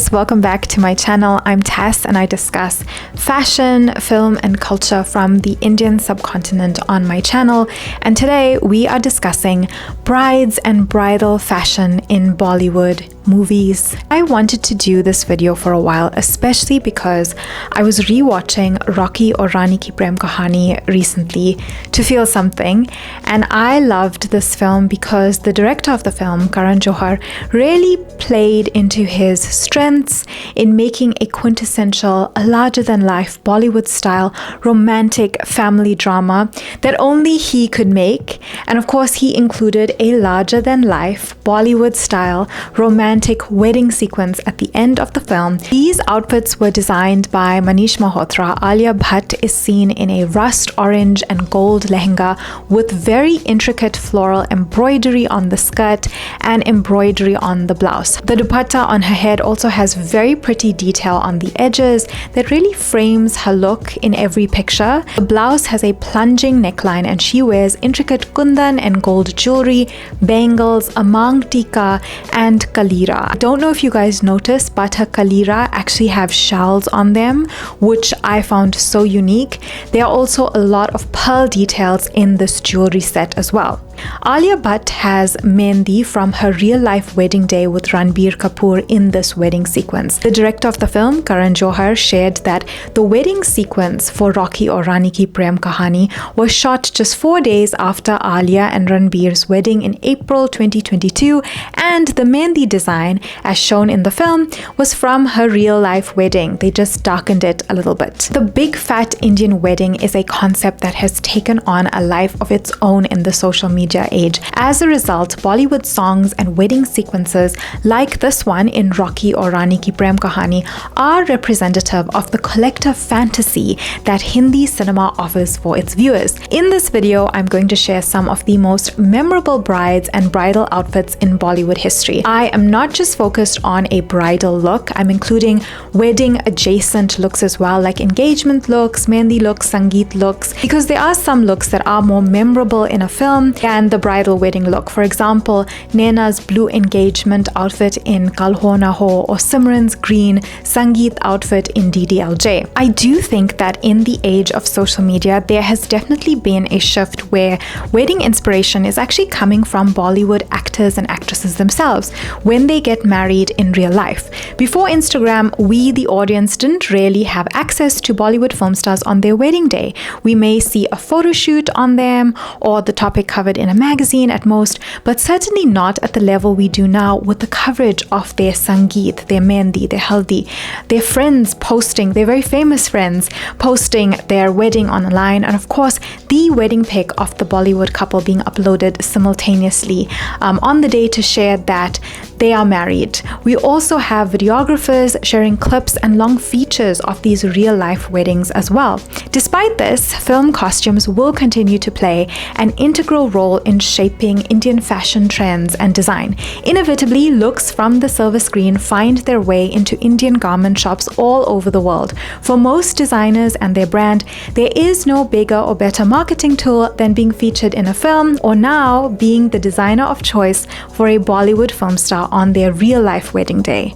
guys, welcome back to my channel. I'm Tess and I discuss fashion, film and culture from the Indian subcontinent on my channel, and today we are discussing brides and bridal fashion in Bollywood movies. I wanted to do this video for a while, especially because I was rewatching Rocky Aur Rani Ki Prem Kahani recently to feel something, and I loved this film because the director of the film, Karan Johar, really played into his strengths in making a quintessential, larger-than-life Bollywood-style romantic family drama that only he could make, and of course he included a larger-than-life Bollywood-style romantic wedding sequence at the end of the film. These outfits were designed by Manish Malhotra. Alia Bhatt is seen in a rust orange and gold lehenga with very intricate floral embroidery on the skirt and embroidery on the blouse. The dupatta on her head also has very pretty detail on the edges that really frames her look in every picture. The blouse has a plunging neckline and she wears intricate kundan and gold jewelry, bangles, a mang tika and kalira. I don't know if you guys noticed, but her kalira actually have shells on them, which I found so unique. There are also a lot of pearl details in this jewelry set as well. Alia Bhatt has mehndi from her real-life wedding day with Ranbir Kapoor in this wedding sequence. The director of the film, Karan Johar, shared that the wedding sequence for Rocky Aur Rani Ki Prem Kahani was shot just 4 days after Alia and Ranbir's wedding in April 2022, and the mehndi design, as shown in the film, was from her real-life wedding. They just darkened it a little bit. The big fat Indian wedding is a concept that has taken on a life of its own in the social media age. As a result, Bollywood songs and wedding sequences like this one in Rocky Aur Rani Ki Prem Kahani are representative of the collective fantasy that Hindi cinema offers for its viewers. In this video, I'm going to share some of the most memorable brides and bridal outfits in Bollywood history. I am not just focused on a bridal look, I'm including wedding adjacent looks as well, like engagement looks, mehndi looks, sangeet looks, because there are some looks that are more memorable in a film than the bridal wedding look. For example, Naina's blue engagement outfit in Kal Ho Naa Ho or Simran's green sangeet outfit in DDLJ. I do think that in the age of social media, there has definitely been a shift where wedding inspiration is actually coming from Bollywood actors and actresses themselves when they get married in real life. Before Instagram, we, the audience, didn't really have access to Bollywood film stars on their wedding day. We may see a photo shoot on them or the topic covered in a magazine at most, but certainly not at the level we do now with the coverage of their sangeet, their mehndi, their haldi, their friends posting, their very famous friends posting their wedding online, and of course the wedding pic of the Bollywood couple being uploaded simultaneously on the day to share that they are married. We also have videographers sharing clips and long features of these real-life weddings as well. Despite this, film costumes will continue to play an integral role in shaping Indian fashion trends and design. Inevitably, looks from the silver screen find their way into Indian garment shops all over the world. For most designers and their brand, there is no bigger or better marketing tool than being featured in a film, or now being the designer of choice for a Bollywood film star on their real-life wedding day.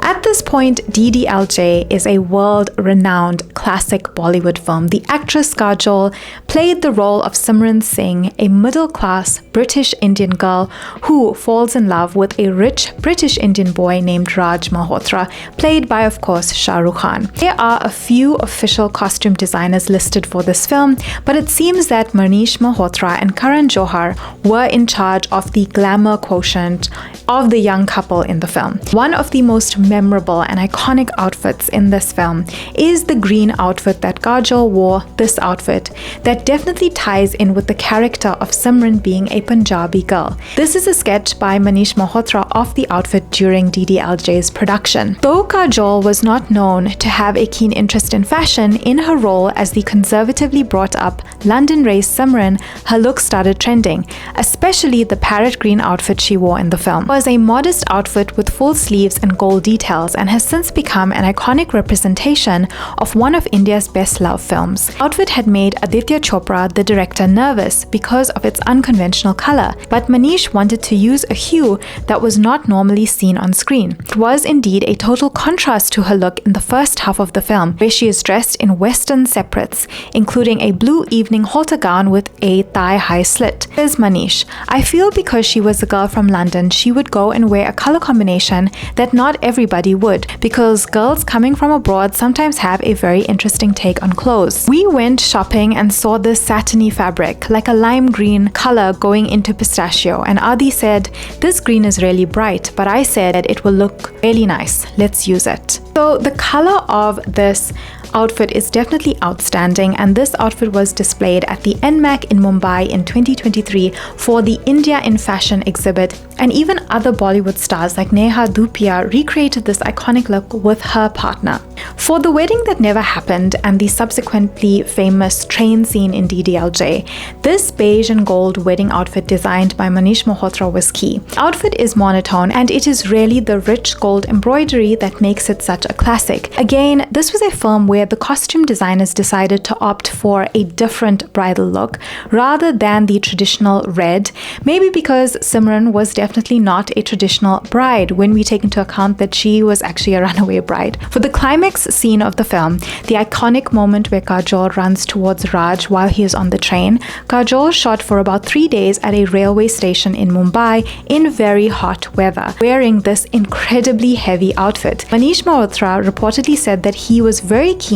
At this point, DDLJ is a world-renowned classic Bollywood film. The actress Kajol played the role of Simran Singh, a middle-class British Indian girl who falls in love with a rich British Indian boy named Raj Malhotra, played by, of course, Shah Rukh Khan. There are a few official costume designers listed for this film, but it seems that Manish Malhotra and Karan Johar were in charge of the glamour quotient of the young couple in the film. One of the most memorable and iconic outfits in this film is the green outfit that Kajol wore, this outfit that definitely ties in with the character of Simran being a Punjabi girl. This is a sketch by Manish Malhotra of the outfit during DDLJ's production. Though Kajol was not known to have a keen interest in fashion, in her role as the conservatively brought up London-raised Simran, her look started trending, especially the parrot green outfit she wore in the film. It was a modest outfit with full sleeves and gold details details and has since become an iconic representation of one of India's best-loved films. The outfit had made Aditya Chopra, the director, nervous because of its unconventional color, but Manish wanted to use a hue that was not normally seen on screen. It was indeed a total contrast to her look in the first half of the film, where she is dressed in Western separates, including a blue evening halter gown with a thigh-high slit. Here's Manish. I feel because she was a girl from London, she would go and wear a color combination that not everybody would, because girls coming from abroad sometimes have a very interesting take on clothes. We went shopping and saw this satiny fabric, like a lime green color going into pistachio, and Adi said, "This green is really bright," but I said it will look really nice. Let's use it. So the color of this outfit is definitely outstanding, and this outfit was displayed at the NMAC in Mumbai in 2023 for the India in Fashion exhibit, and even other Bollywood stars like Neha Dhupia recreated this iconic look with her partner. For the wedding that never happened and the subsequently famous train scene in DDLJ, this beige and gold wedding outfit designed by Manish Malhotra was key. The outfit is monotone, and it is really the rich gold embroidery that makes it such a classic. Again, this was a film where the costume designers decided to opt for a different bridal look rather than the traditional red, maybe because Simran was definitely not a traditional bride when we take into account that she was actually a runaway bride. For the climax scene of the film, the iconic moment where Kajol runs towards Raj while he is on the train, Kajol shot for about 3 days at a railway station in Mumbai in very hot weather, wearing this incredibly heavy outfit. Manish Malhotra reportedly said that he was very keen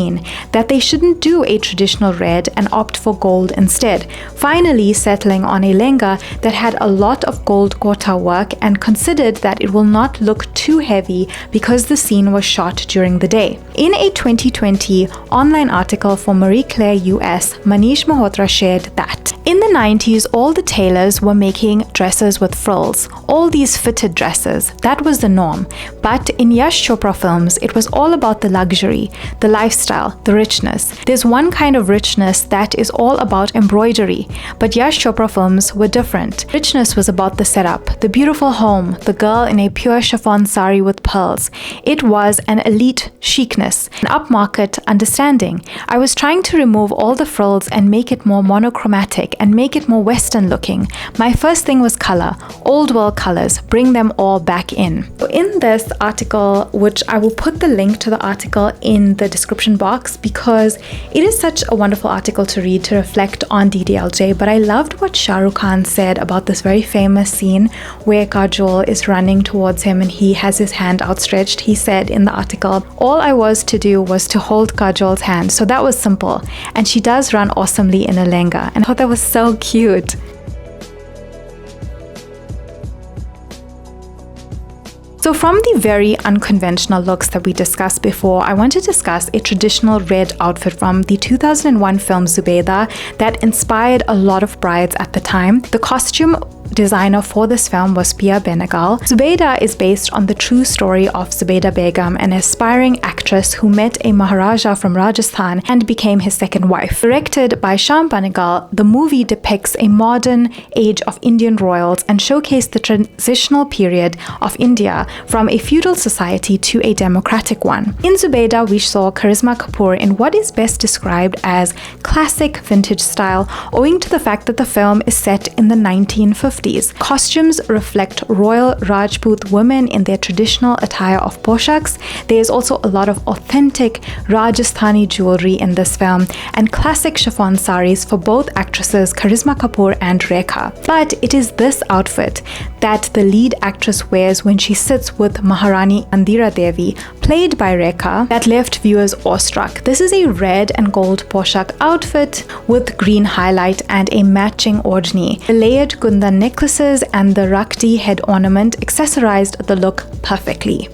that they shouldn't do a traditional red and opt for gold instead, finally settling on a lehenga that had a lot of gold gota work, and considered that it will not look too heavy because the scene was shot during the day. In a 2020 online article for Marie Claire US, Manish Malhotra shared that in the 90s, all the tailors were making dresses with frills, all these fitted dresses. That was the norm. But in Yash Chopra films, it was all about the luxury, the lifestyle, the richness. There's one kind of richness that is all about embroidery, but Yash Chopra films were different. Richness was about the setup, the beautiful home, the girl in a pure chiffon sari with pearls. It was an elite chicness, an upmarket understanding. I was trying to remove all the frills and make it more monochromatic and make it more Western looking. My first thing was color, old world colors, bring them all back in. So in this article, which I will put the link to the article in the description box because it is such a wonderful article to read to reflect on DDLJ, but I loved what Shah Rukh Khan said about this very famous scene where Kajol is running towards him and he has his hand outstretched. He said in the article, all I was to do was to hold Kajol's hand, so that was simple, and she does run awesomely in a lehenga, and I thought that was so cute. So from the very unconventional looks that we discussed before, I want to discuss a traditional red outfit from the 2001 film Zubeidaa that inspired a lot of brides at the time. The costume designer for this film was Pia Benegal. Zubeidaa is based on the true story of Zubeidaa Begum, an aspiring actress who met a Maharaja from Rajasthan and became his second wife. Directed by Shyam Benegal, the movie depicts a modern age of Indian royals and showcased the transitional period of India from a feudal society to a democratic one. In Zubeidaa, we saw Karisma Kapoor in what is best described as classic vintage style, owing to the fact that the film is set in the 1950s. Costumes reflect royal Rajput women in their traditional attire of poshaks. There is also a lot of authentic Rajasthani jewellery in this film and classic chiffon saris for both actresses Karisma Kapoor and Rekha. But it is this outfit that the lead actress wears when she sits with Maharani Andira Devi, played by Rekha, that left viewers awestruck. This is a red and gold poshak outfit with green highlight and a matching ordni. The layered kundan necklaces and the rakti head ornament accessorized the look perfectly.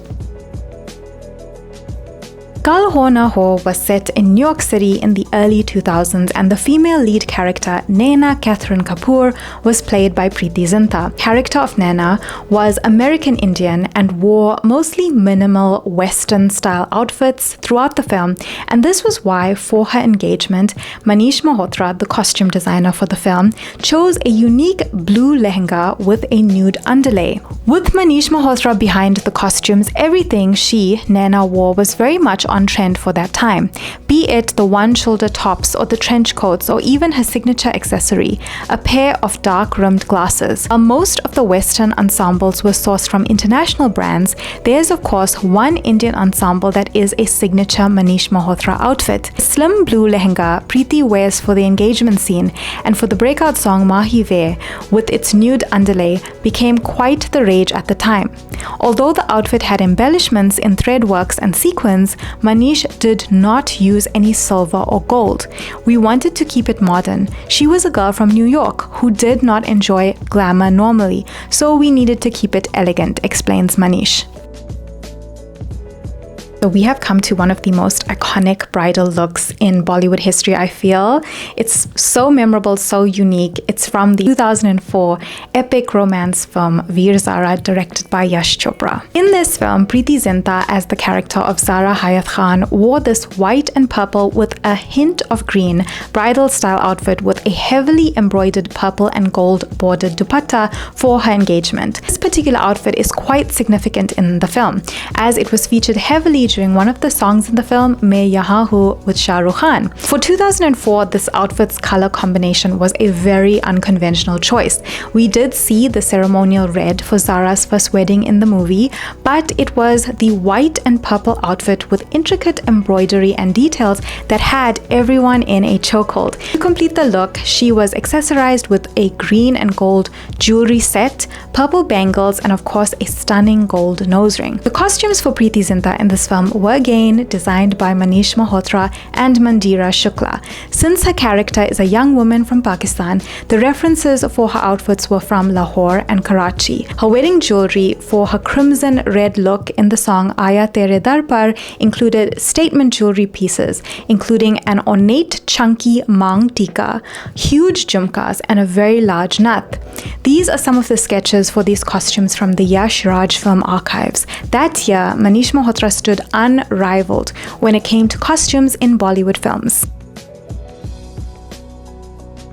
Kal Ho Naa Ho was set in New York City in the early 2000s, and the female lead character, Naina Catherine Kapoor, was played by Preity Zinta. The character of Naina was American Indian and wore mostly minimal Western-style outfits throughout the film, and this was why, for her engagement, Manish Malhotra, the costume designer for the film, chose a unique blue lehenga with a nude underlay. With Manish Malhotra behind the costumes, everything she, Naina, wore was very much on trend for that time, be it the one-shoulder tops or the trench coats or even her signature accessory, a pair of dark-rimmed glasses. While most of the Western ensembles were sourced from international brands, there's of course one Indian ensemble that is a signature Manish Malhotra outfit. The slim blue lehenga Preity wears for the engagement scene and for the breakout song Mahi Ve, with its nude underlay, became quite the rage at the time. Although the outfit had embellishments in threadworks and sequins, Manish did not use any silver or gold. We wanted to keep it modern. She was a girl from New York who did not enjoy glamour normally, so we needed to keep it elegant, explains Manish. So we have come to one of the most iconic bridal looks in Bollywood history, I feel. It's so memorable, so unique. It's from the 2004 epic romance film Veer Zaara, directed by Yash Chopra. In this film, Preity Zinta, as the character of Zara Hayat Khan, wore this white and purple with a hint of green bridal-style outfit with a heavily embroidered purple and gold bordered dupatta for her engagement. This particular outfit is quite significant in the film, as it was featured heavily during one of the songs in the film, Main Yahan Hu, with Shah Rukh Khan. For 2004, this outfit's color combination was a very unconventional choice. We did see the ceremonial red for Zara's first wedding in the movie, but it was the white and purple outfit with intricate embroidery and details that had everyone in a chokehold. To complete the look, she was accessorized with a green and gold jewelry set, purple bangles, and of course a stunning gold nose ring. The costumes for Preity Zinta in this film were again designed by Manish Malhotra and Mandira Shukla. Since her character is a young woman from Pakistan, the references for her outfits were from Lahore and Karachi. Her wedding jewelry for her crimson red look in the song Aaya Tere Dar Par included statement jewelry pieces, including an ornate chunky mang tika, huge jhumkas, and a very large nath. These are some of the sketches for these costumes from the Yash Raj film archives. That year, Manish Malhotra stood unrivaled when it came to costumes in Bollywood films.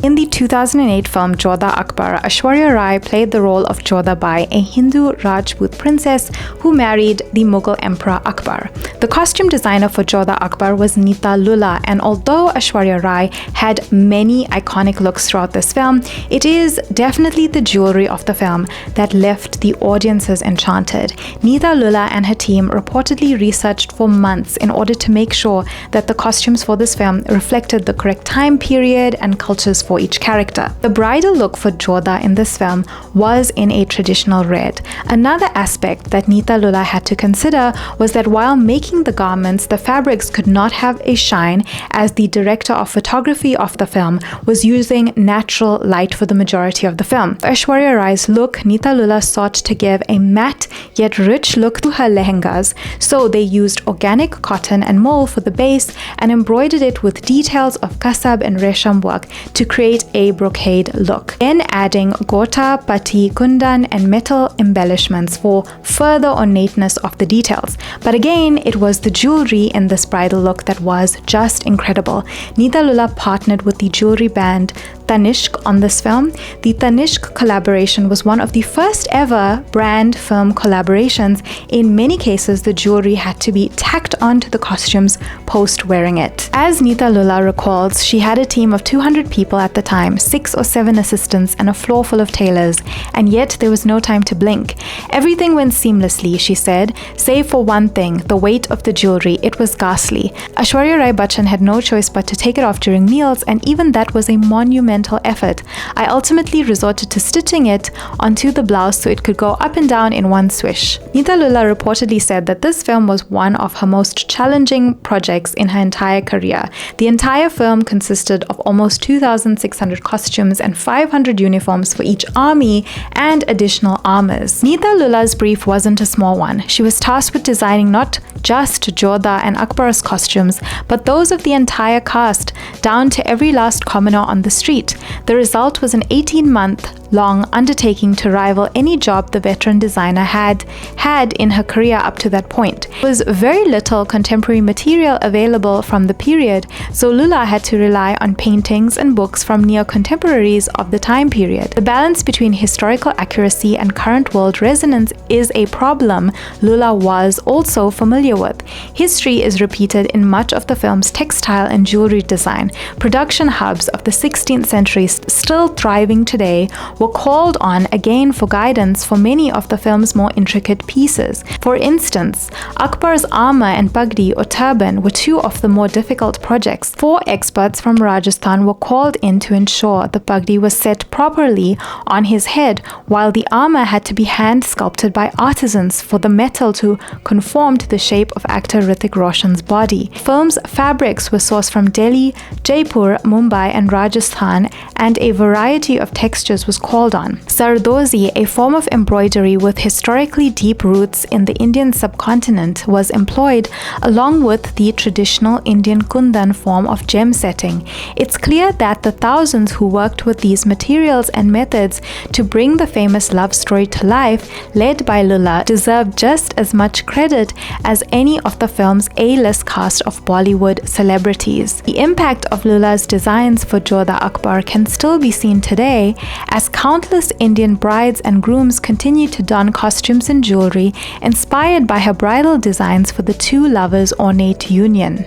In the 2008 film Jodhaa-Akbar, Aishwarya Rai played the role of Jodha Bai, a Hindu Rajput princess who married the Mughal Emperor Akbar. The costume designer for Jodhaa-Akbar was Nita Lulla, and although Aishwarya Rai had many iconic looks throughout this film, it is definitely the jewelry of the film that left the audiences enchanted. Nita Lulla and her team reportedly researched for months in order to make sure that the costumes for this film reflected the correct time period and cultures for each character. The bridal look for Jodha in this film was in a traditional red. Another aspect that Nita Lulla had to consider was that while making the garments, the fabrics could not have a shine, as the director of photography of the film was using natural light for the majority of the film. For Aishwarya Rai's look, Nita Lulla sought to give a matte yet rich look to her lehengas, so they used organic cotton and mole for the base and embroidered it with details of kasab and resham work to create a brocade look, then adding gota, patti, kundan, and metal embellishments for further ornateness of the details. But again, it was the jewelry in this bridal look that was just incredible. Nita Lulla partnered with the jewelry brand Tanishq on this film. The Tanishq collaboration was one of the first ever brand film collaborations. In many cases, the jewelry had to be tacked onto the costumes post wearing it. As Nita Lulla recalls, she had a team of 200 people at the time, 6 or 7 assistants, and a floor full of tailors, and yet there was no time to blink. Everything went seamlessly, she said, save for one thing, the weight of the jewelry. It was ghastly. Aishwarya Rai Bachchan had no choice but to take it off during meals, and even that was a monumental mental effort, I ultimately resorted to stitching it onto the blouse so it could go up and down in one swish. Neeta Lulla reportedly said that this film was one of her most challenging projects in her entire career. The entire film consisted of almost 2,600 costumes and 500 uniforms for each army and additional armors. Neeta Lulla's brief wasn't a small one. She was tasked with designing not just Jodhaa and Akbar's costumes, but those of the entire cast, down to every last commoner on the street. The result was an 18-month-long undertaking to rival any job the veteran designer had in her career up to that point. There was very little contemporary material available from the period, so Lulla had to rely on paintings and books from near-contemporaries of the time period. The balance between historical accuracy and current world resonance is a problem Lulla was also familiar with. History is repeated in much of the film's textile and jewelry design. Production hubs of the 16th century, still thriving today, were called on again for guidance for many of the film's more intricate pieces. For instance, Akbar's armor and pagdi or turban were two of the more difficult projects. 4 experts from Rajasthan were called in to ensure the pagdi was set properly on his head, while the armor had to be hand sculpted by artisans for the metal to conform to the shape of actor Hrithik Roshan's body. Film's fabrics were sourced from Delhi, Jaipur, Mumbai and Rajasthan, and a variety of textures was called on. Sardozi, a form of embroidery with historically deep roots in the Indian subcontinent, was employed along with the traditional Indian kundan form of gem setting. It's clear that the thousands who worked with these materials and methods to bring the famous love story to life, led by Lulla, deserve just as much credit as any of the film's A-list cast of Bollywood celebrities. The impact of Lulla's designs for Jodhaa-Akbar can still be seen today, as countless Indian brides and grooms continue to don costumes and jewelry inspired by her bridal designs for the two lovers' ornate union.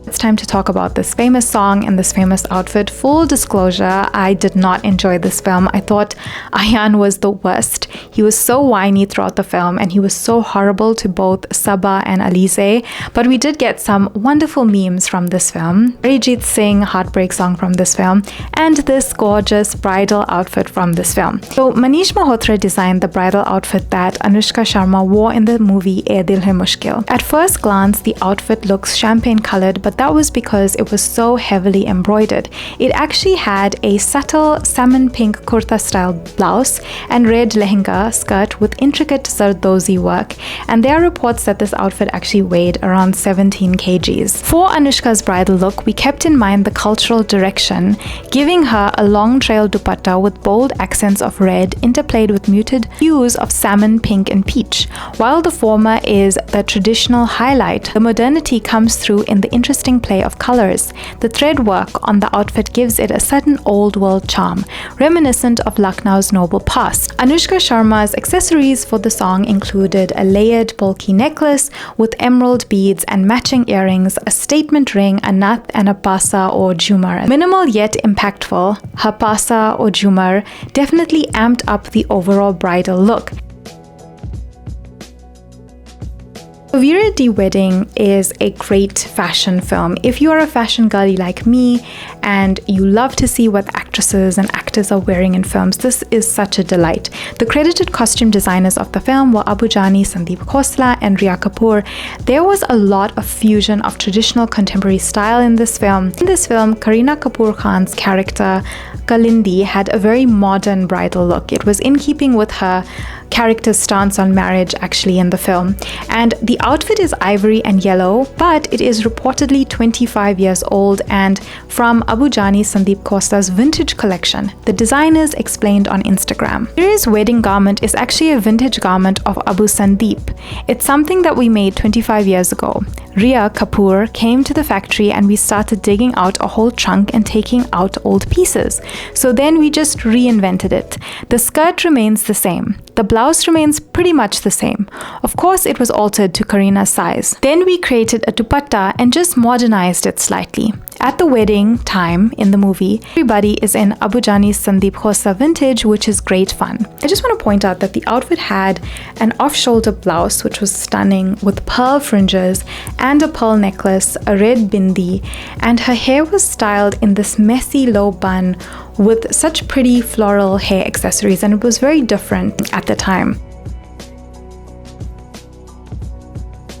It's time to talk about this famous song and this famous outfit. Full disclosure, I did not enjoy this film. I thought Ayan was the worst. He was so whiny throughout the film and he was so horrible to both Sabah and Alize. But we did get some wonderful memes from this film. Arijit Singh heartbreak song from this film, and this gorgeous bridal outfit from this film. So Manish Malhotra designed the bridal outfit that Anushka Sharma wore in the movie Dil Hai Mushkil. At first glance, the outfit looks champagne colored, but that was because it was so heavily embroidered. It actually had a subtle salmon pink kurta style blouse and red lehenga skirt with intricate zardozi work, and there are reports that this outfit actually weighed around 17 kgs. For Anushka's bridal look, we kept in mind the cultural direction, giving her a long trail dupatta with bold accents of red interplayed with muted hues of salmon, pink and peach. While the former is the traditional highlight, the modernity comes through in the interesting play of colors. The thread work on the outfit gives it a certain old world charm, reminiscent of Lucknow's noble past. Anushka Sharma's accessories for the song included a layered bulky necklace with emerald beads and matching earrings, a statement ring, a nath and a pasa or jhumar. Minimal yet impactful, her pasa or jhumar definitely amped up the overall bridal look. Veere Di Wedding is a great fashion film. If you are a fashion girly like me and you love to see what actresses and actors are wearing in films, this is such a delight. The credited costume designers of the film were Abu Jani, Sandeep Khosla and Riya Kapoor. There was a lot of fusion of traditional contemporary style in this film. In this film, Kareena Kapoor Khan's character Kalindi had a very modern bridal look. It was in keeping with her character's stance on marriage actually in the film. And the outfit is ivory and yellow, but it is reportedly 25 years old and from Abu Jani Sandeep Khosla's vintage collection. The designers explained on Instagram. Veere's wedding garment is actually a vintage garment of Abu Sandeep. It's something that we made 25 years ago. Riya Kapoor came to the factory and we started digging out a whole trunk and taking out old pieces. So then we just reinvented it. The skirt remains the same. The blouse remains pretty much the same. Of course, it was altered to Kareena's size. Then we created a dupatta and just modernized it slightly. At the wedding time in the movie, everybody is in Abu Jani's Sandeep Khosa vintage, which is great fun. I just want to point out that the outfit had an off-shoulder blouse, which was stunning, with pearl fringes and a pearl necklace, a red bindi, and her hair was styled in this messy low bun with such pretty floral hair accessories, and it was very different at the time.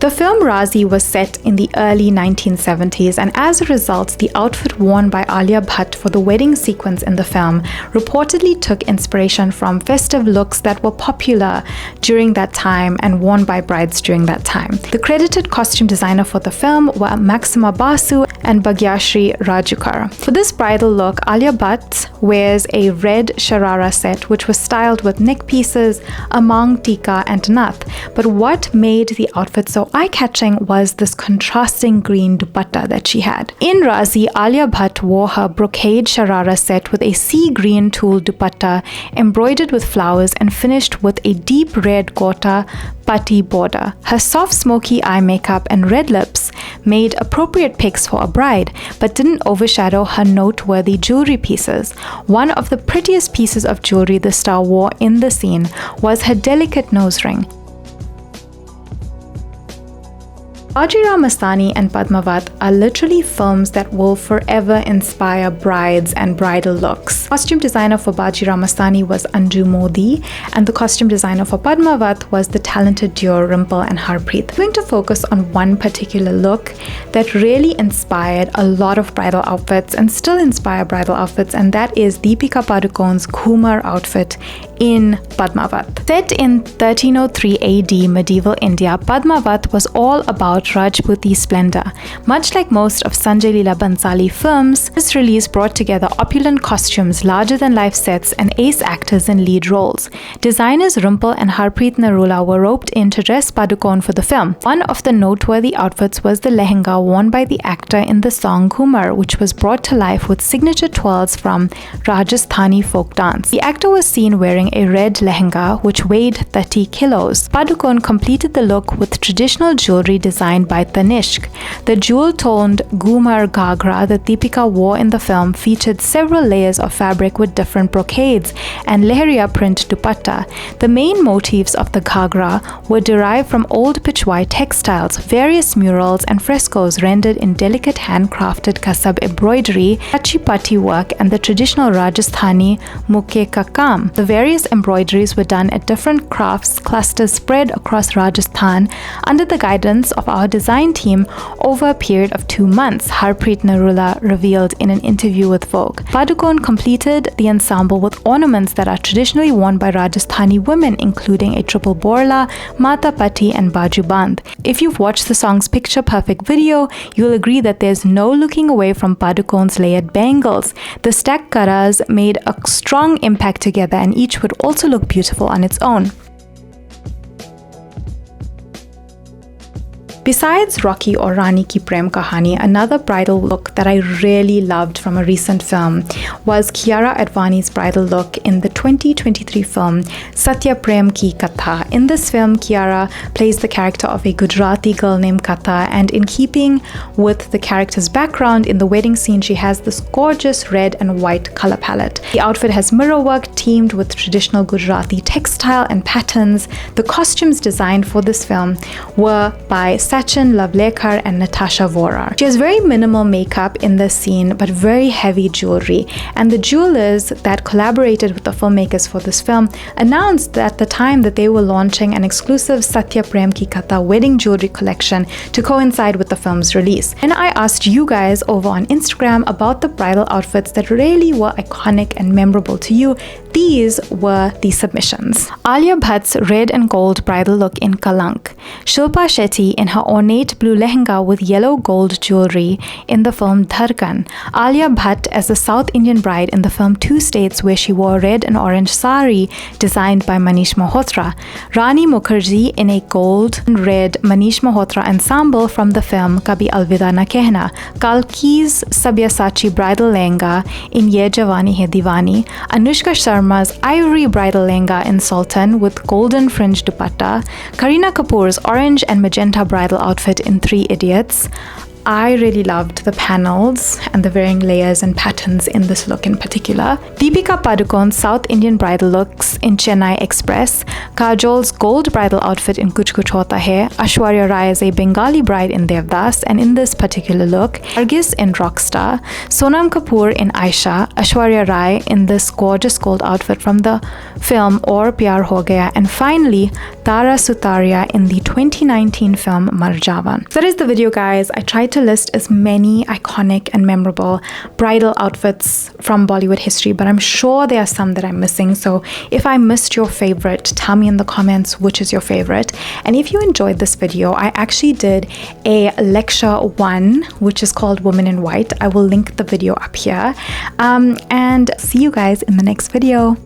The film Raazi was set in the early 1970s, and as a result, the outfit worn by Alia Bhatt for the wedding sequence in the film reportedly took inspiration from festive looks that were popular during that time and worn by brides during that time. The credited costume designer for the film were Maxima Basu and Bhagyashri Rajukar. For this bridal look, Alia Bhatt wears a red sharara set which was styled with neck pieces, a mang tika and nath. But what made the outfit so eye-catching was this contrasting green dupatta that she had. In Raazi, Alia Bhatt wore her brocade sharara set with a sea green tulle dupatta embroidered with flowers and finished with a deep red gota patti border. Her soft smoky eye makeup and red lips made appropriate picks for a bride, but didn't overshadow her noteworthy jewelry pieces. One of the prettiest pieces of jewelry the star wore in the scene was her delicate nose ring. Bajirao Mastani and Padmaavat are literally films that will forever inspire brides and bridal looks. Costume designer for Bajirao Mastani was Anju Modi, and the costume designer for Padmaavat was the talented duo Rimple and Harpreet. I'm going to focus on one particular look that really inspired a lot of bridal outfits and still inspire bridal outfits, and that is Deepika Padukone's Ghumar outfit in Padmaavat. Set in 1303 AD medieval India, Padmaavat was all about Rajputi splendor. Much like most of Sanjay Leela Bhansali films, this release brought together opulent costumes, larger-than-life sets, and ace actors in lead roles. Designers Rimple and Harpreet Narula were roped in to dress Padukone for the film. One of the noteworthy outfits was the lehenga worn by the actor in the song Ghumar, which was brought to life with signature twirls from Rajasthani folk dance. The actor was seen wearing a red lehenga, which weighed 30 kilos. Padukone completed the look with traditional jewelry designed by Tanishq. The jewel-toned Ghumar ghagra that Deepika wore in the film featured several layers of fabric with different brocades and lehriya print dupatta. The main motifs of the ghagra were derived from old Pichwai textiles, various murals and frescoes rendered in delicate handcrafted kasab embroidery, kachipati work, and the traditional Rajasthani mukke ka kam. The various embroideries were done at different crafts clusters spread across Rajasthan under the guidance of our design team over a period of 2 months, Harpreet Narula revealed in an interview with Vogue. Padukone completed the ensemble with ornaments that are traditionally worn by Rajasthani women, including a triple borla, mata patti, and baju band. If you've watched the song's Picture Perfect video, you'll agree that there's no looking away from Padukone's layered bangles. The stacked karas made a strong impact together, and each would also look beautiful on its own. Besides Rocky or Rani Ki Prem Kahani, another bridal look that I really loved from a recent film was Kiara Advani's bridal look in the 2023 film Satya Prem Ki Katha. In this film, Kiara plays the character of a Gujarati girl named Katha, and in keeping with the character's background, in the wedding scene she has this gorgeous red and white color palette. The outfit has mirror work teamed with traditional Gujarati textile and patterns. The costumes designed for this film were by Sachin Lavlekar and Natasha Vorar. She has very minimal makeup in this scene but very heavy jewelry, and the jewelers that collaborated with the filmmakers for this film announced at the time that they were launching an exclusive Satya Prem Ki Katha wedding jewelry collection to coincide with the film's release. And I asked you guys over on Instagram about the bridal outfits that really were iconic and memorable to you. These were the submissions. Alia Bhatt's red and gold bridal look in Kalank, Shilpa Shetty in her ornate blue lehenga with yellow gold jewelry in the film Dharkan, Alia Bhatt as a South Indian bride in the film Two States, where she wore red and orange sari designed by Manish Malhotra, Rani Mukherjee in a gold and red Manish Malhotra ensemble from the film Kabhi Alvida Na Kehna, Kalki's Sabyasachi bridal lehenga in Ye Jawani Hai Diwani, Anushka Sharma's ivory bridal lehenga in Sultan with golden fringe dupatta, Kareena Kapoor's orange and magenta bridal outfit in Three Idiots, I really loved the panels and the varying layers and patterns in this look in particular. Deepika Padukone's South Indian bridal looks in Chennai Express, Kajol's gold bridal outfit in Kuch Kuch Hota Hai, Aishwarya Rai as a Bengali bride in Devdas, and in this particular look, Nargis in Rockstar, Sonam Kapoor in Aisha, Aishwarya Rai in this gorgeous gold outfit from the film Aur Pyar Ho Gaya, and finally Tara Sutaria in the 2019 film Marjavan. So that is the video, guys. I tried to list as many iconic and memorable bridal outfits from Bollywood history, but I'm sure there are some that I'm missing. So if I missed your favorite, tell me in the comments which is your favorite. And if you enjoyed this video, I actually did a lecture 1 which is called Women in White. I will link the video up here, and see you guys in the next video.